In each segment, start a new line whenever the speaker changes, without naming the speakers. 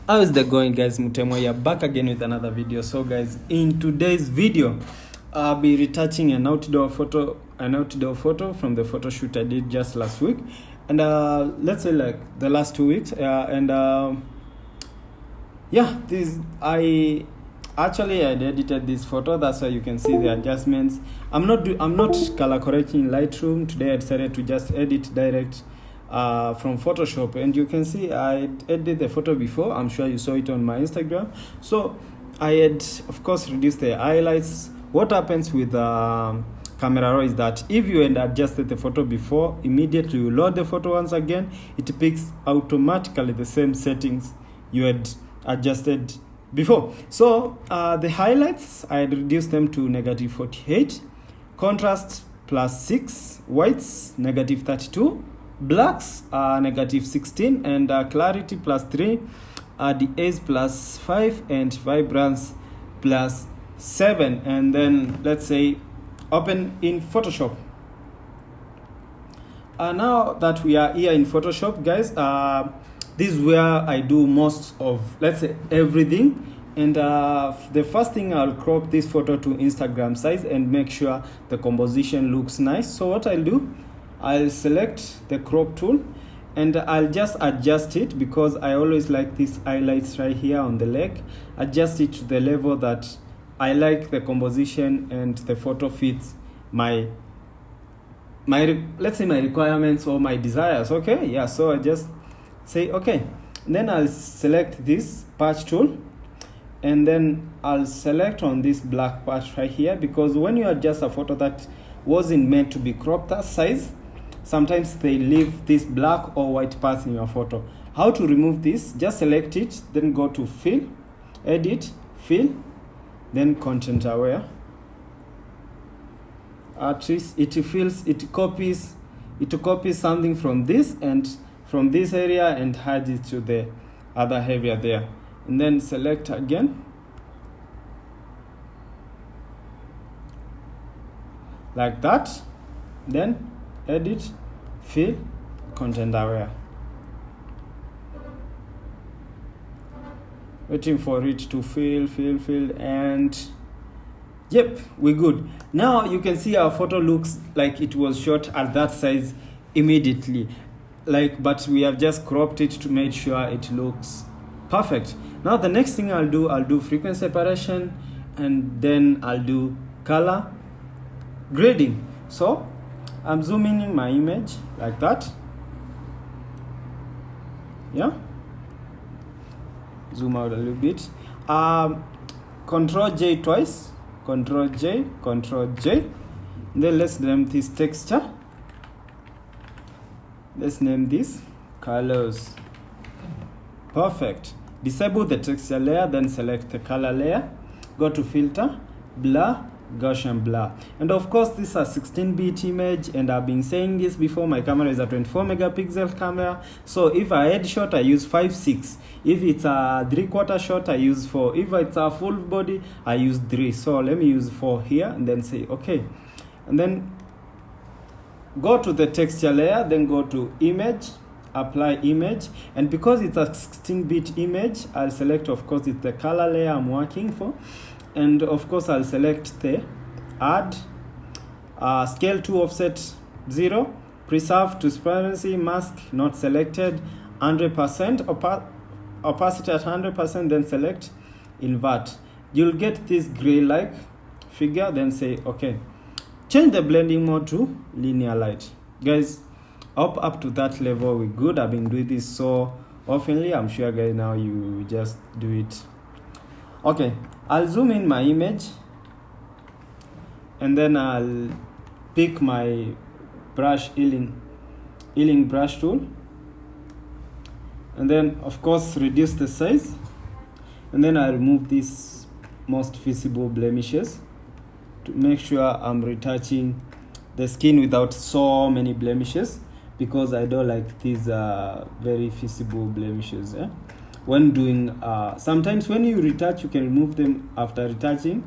How is the going, guys? Mutemo here, back again with another video. So guys, in today's video I'll be retouching an outdoor photo from the photo shoot I did just last week, and let's say like the last 2 weeks, yeah, this I edited this photo. That's why you can see the adjustments. I'm not color correcting in Lightroom today. I decided to just edit direct from Photoshop, and you can see I edited the photo before. I'm sure you saw it on my Instagram. So I had, of course, reduced the highlights. What happens with camera raw is that if you had adjusted the photo before, immediately you load the photo once again, it picks automatically the same settings you had adjusted before. So the highlights, I had reduced them to -48, contrast +6, whites -32, blacks -16, and clarity +3, DAs +5, and vibrance +7. And then let's say open in Photoshop. Now that we are here in Photoshop, guys, this is where I do most of, let's say, everything. And the first thing, I'll crop this photo to Instagram size and make sure the composition looks nice. So what I'll do, I'll select the crop tool and I'll just adjust it, because I always like these highlights right here on the leg. Adjust it to the level that I like the composition and the photo fits my let's say my requirements or my desires. Okay, yeah, so I just say okay. And then I'll select this patch tool, and then I'll select on this black patch right here, because when you adjust a photo that wasn't meant to be cropped that size, sometimes they leave this black or white parts in your photo. How to remove this? Just select it, then go to fill, edit, fill, then content aware. At least it copies something from this and from this area and hides it to the other area there. And then select again, like that, then edit, fill, content aware. Waiting for it to fill, and yep, we're good. Now you can see our photo looks like it was shot at that size immediately, but we have just cropped it to make sure it looks perfect. Now the next thing I'll do frequency separation, and then I'll do color grading. So I'm zooming in my image like that. Yeah, zoom out a little bit. Control J twice, Control J. Then let's name this texture. Let's name this colors. Perfect. Disable the texture layer, then select the color layer. Go to filter, blur, Gaussian blur. And of course, this is a 16-bit image, and I've been saying this before, my camera is a 24 megapixel camera. So if I head shot, I use 5.6. If it's a 3/4 shot, I use 4. If it's a full body, I use 3. So let me use 4 here, and then say okay. And then go to the texture layer, then go to image, apply image. And because it's a 16-bit image, I'll select, of course, it's the color layer I'm working for. And of course, I'll select the add, scale to offset 0, preserve transparency, mask not selected, 100%, opacity at 100%, then select invert. You'll get this gray-like figure, then say okay. Change the blending mode to linear light. Guys, up to that level, we're good. I've been doing this so oftenly. I'm sure, guys, now you just do it. Okay, I'll zoom in my image, and then I'll pick my brush, healing brush tool, and then of course reduce the size, and then I remove these most visible blemishes to make sure I'm retouching the skin without so many blemishes, because I don't like these very visible blemishes. When doing sometimes when you retouch, you can remove them after retouching,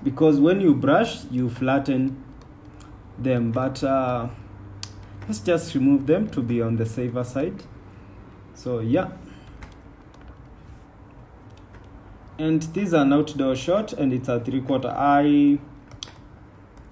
because when you brush, you flatten them. But let's just remove them to be on the safer side. So yeah, and this is an outdoor shot, and it's a 3/4.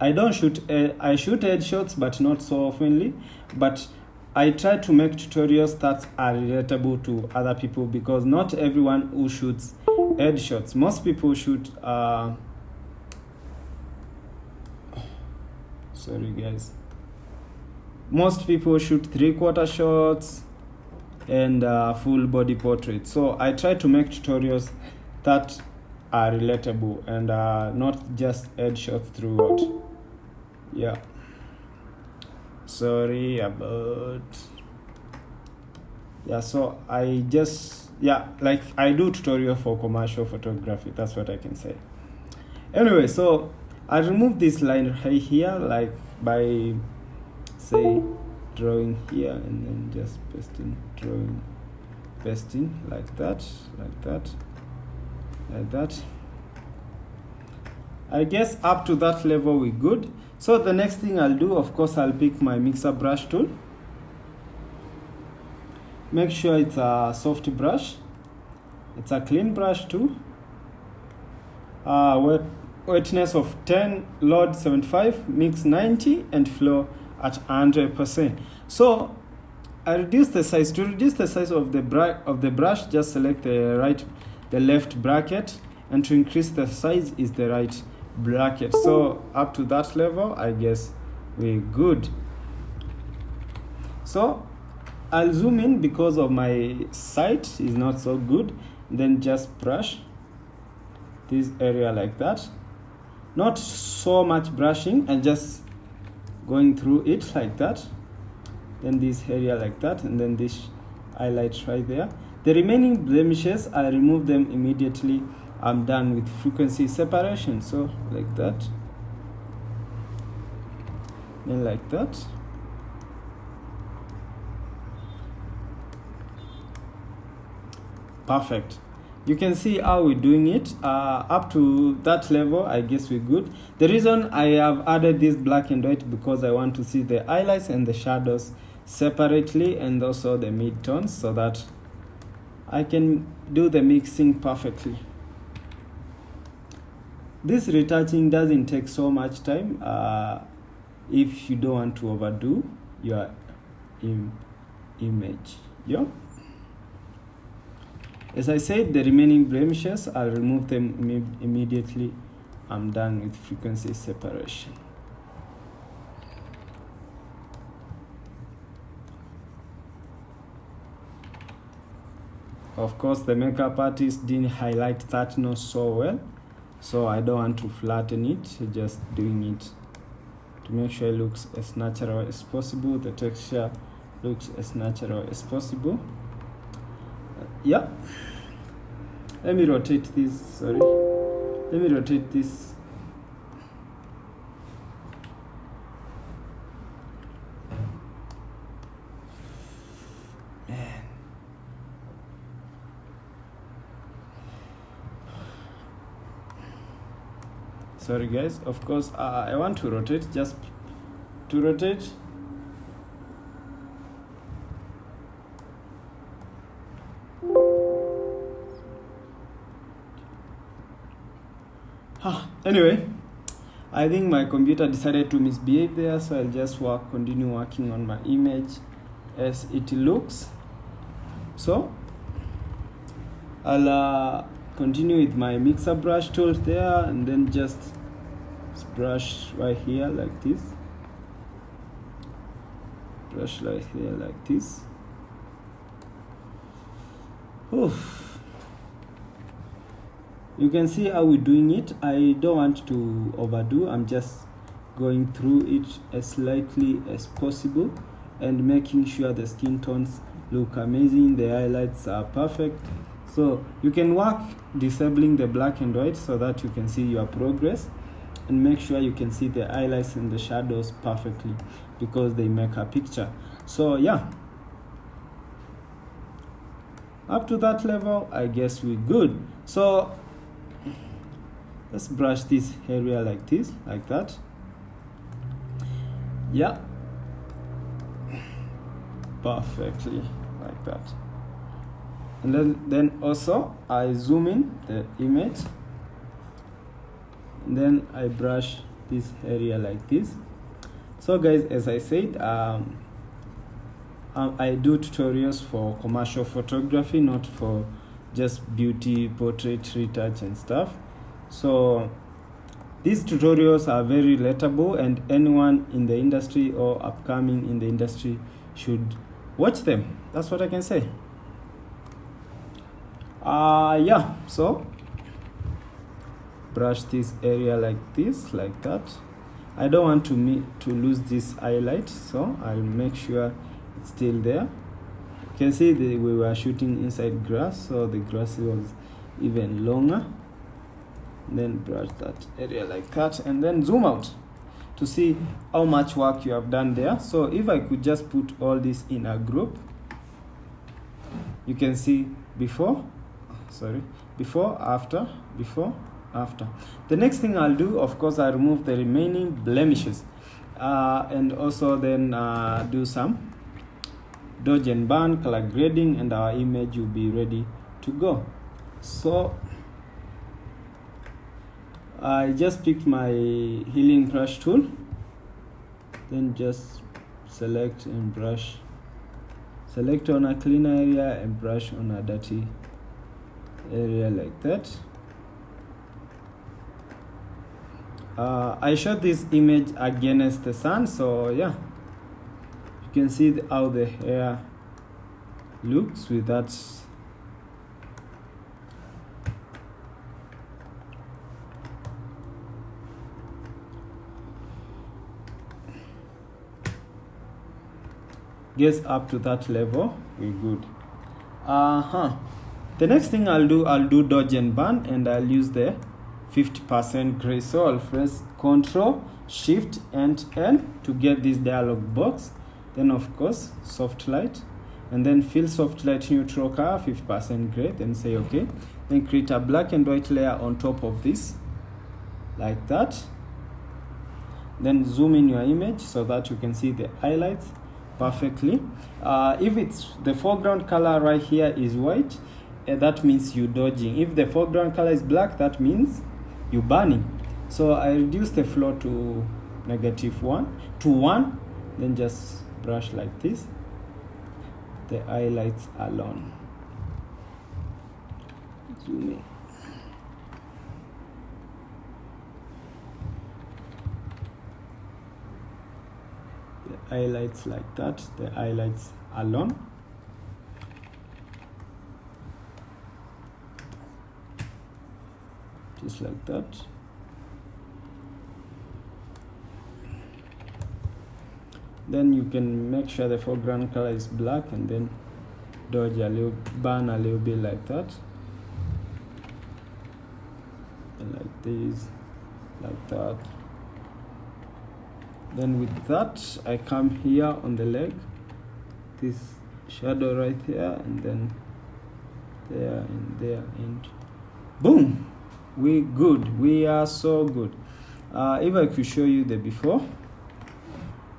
I don't shoot, I shoot headshots, but not so oftenly. But I try to make tutorials that are relatable to other people, because not everyone who shoots headshots. Most people shoot, sorry guys. Most people shoot 3/4 shots and full body portraits. So I try to make tutorials that are relatable and not just headshots throughout. Yeah. Sorry about. Yeah, so I just, yeah, like I do tutorial for commercial photography. That's what I can say. Anyway, so I remove this line right here, like by, say, drawing here and then just pasting, drawing, pasting, like that, like that, like that. I guess up to that level we're good. So the next thing I'll do, of course, I'll pick my mixer brush tool. Make sure it's a soft brush. It's a clean brush too. Wetness of 10, load 75, mix 90, and flow at 100%. So I reduce the size. To reduce the size of the brush, just select the left bracket, and to increase the size is the right bracket. So up to that level, I guess we're good. So I'll zoom in because of my sight is not so good. Then just brush this area like that. Not so much brushing, and just going through it like that. Then this area like that, and then this highlight right there. The remaining blemishes, I remove them immediately. I'm done with frequency separation. So like that, then like that. Perfect. You can see how we're doing it. Up to that level, I guess we're good. The reason I have added this black and white, because I want to see the highlights and the shadows separately, and also the midtones, so that I can do the mixing perfectly. This retouching doesn't take so much time if you don't want to overdo your image. Yeah. As I said, the remaining blemishes, I'll remove them immediately. I'm done with frequency separation. Of course, the makeup artist didn't highlight that nose so well, so I don't want to flatten it, just doing it to make sure it looks as natural as possible. The texture looks as natural as possible. Yeah. Let me rotate this, sorry. Let me rotate this. Man. Sorry guys, of course, I want to rotate, just to rotate. Anyway, I think my computer decided to misbehave there, so I'll just continue working on my image as it looks. So I'll continue with my mixer brush tool there, and then just brush right here like this. Brush right here like this. Oof. You can see how we're doing it. I don't want to overdo. I'm just going through it as slightly as possible and making sure the skin tones look amazing. The highlights are perfect. So you can work disabling the black and white so that you can see your progress, and make sure you can see the highlights and the shadows perfectly, because they make a picture. So yeah, up to that level, I guess we're good. So let's brush this area like this, like that. Yeah, perfectly like that. And then also I zoom in the image, and then I brush this area like this. So guys, as I said, I do tutorials for commercial photography, not for just beauty, portrait, retouch and stuff. So these tutorials are very relatable, and anyone in the industry or upcoming in the industry should watch them. That's what I can say. Yeah, so brush this area like this, like that. I don't want to lose this highlight, so I'll make sure it's still there. You can see we were shooting inside grass, so the grass was even longer. Then brush that area like that, and then zoom out to see how much work you have done there. So if I could just put all this in a group, you can see before, after, before, after. The next thing I'll do, of course, I remove the remaining blemishes, and also then do some dodge and burn, color grading, and our image will be ready to go. So I just picked my healing brush tool, then just select and brush, select on a clean area and brush on a dirty area like that. I shot this image against the sun, so yeah, you can see how the hair looks with that. Gets up to that level, we're good. The next thing I'll do dodge and burn, and I'll use the 50% gray. So I'll press Ctrl, Shift, and N to get this dialog box. Then of course soft light, and then fill soft light neutral color 50% gray. Then say OK. Then create a black and white layer on top of this, like that. Then zoom in your image so that you can see the highlights perfectly. If it's the foreground color right here is white, that means you dodging. If the foreground color is black, that means you burning. So I reduce the flow to -1, then just brush like this, the highlights alone. Zoom in. The highlights like that, the highlights alone. Just like that. Then you can make sure the foreground color is black, and then dodge a little, burn a little bit like that, and like this, like that. Then with that, I come here on the leg, this shadow right here, and then there and there, and boom, we good. We are so good. If I could show you the before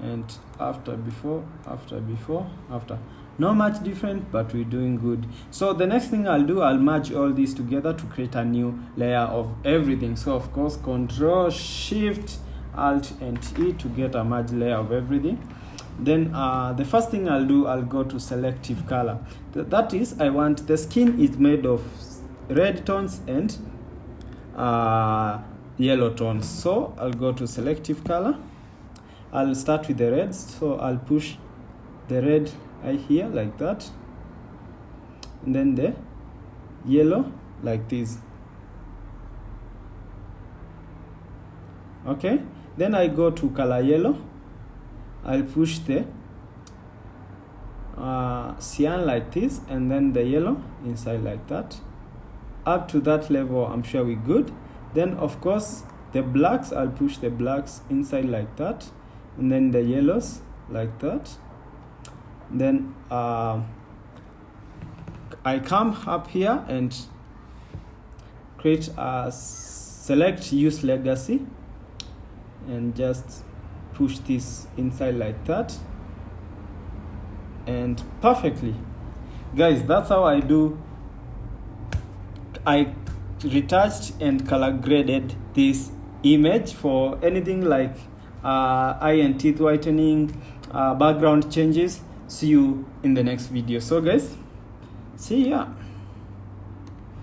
and after, before, after, before, after. Not much different, but we're doing good. So the next thing I'll do, I'll merge all these together to create a new layer of everything. So of course, Control, Shift, Alt, and E to get a merge layer of everything. Then the first thing I'll do, I'll go to selective color. That is, I want the skin is made of red tones and yellow tones. So I'll go to selective color. I'll start with the reds, so I'll push the red eye here like that, and then the yellow like this. Okay, then I go to color yellow. I'll push the cyan like this, and then the yellow inside like that. Up to that level, I'm sure we're good. Then of course the blacks, I'll push the blacks inside like that, and then the yellows like that. Then I come up here and create a select use legacy, and just push this inside like that, and perfectly. Guys, that's how I do I retouched and color graded this image for anything like eye and teeth whitening, background changes. See you in the next video. So guys, see ya.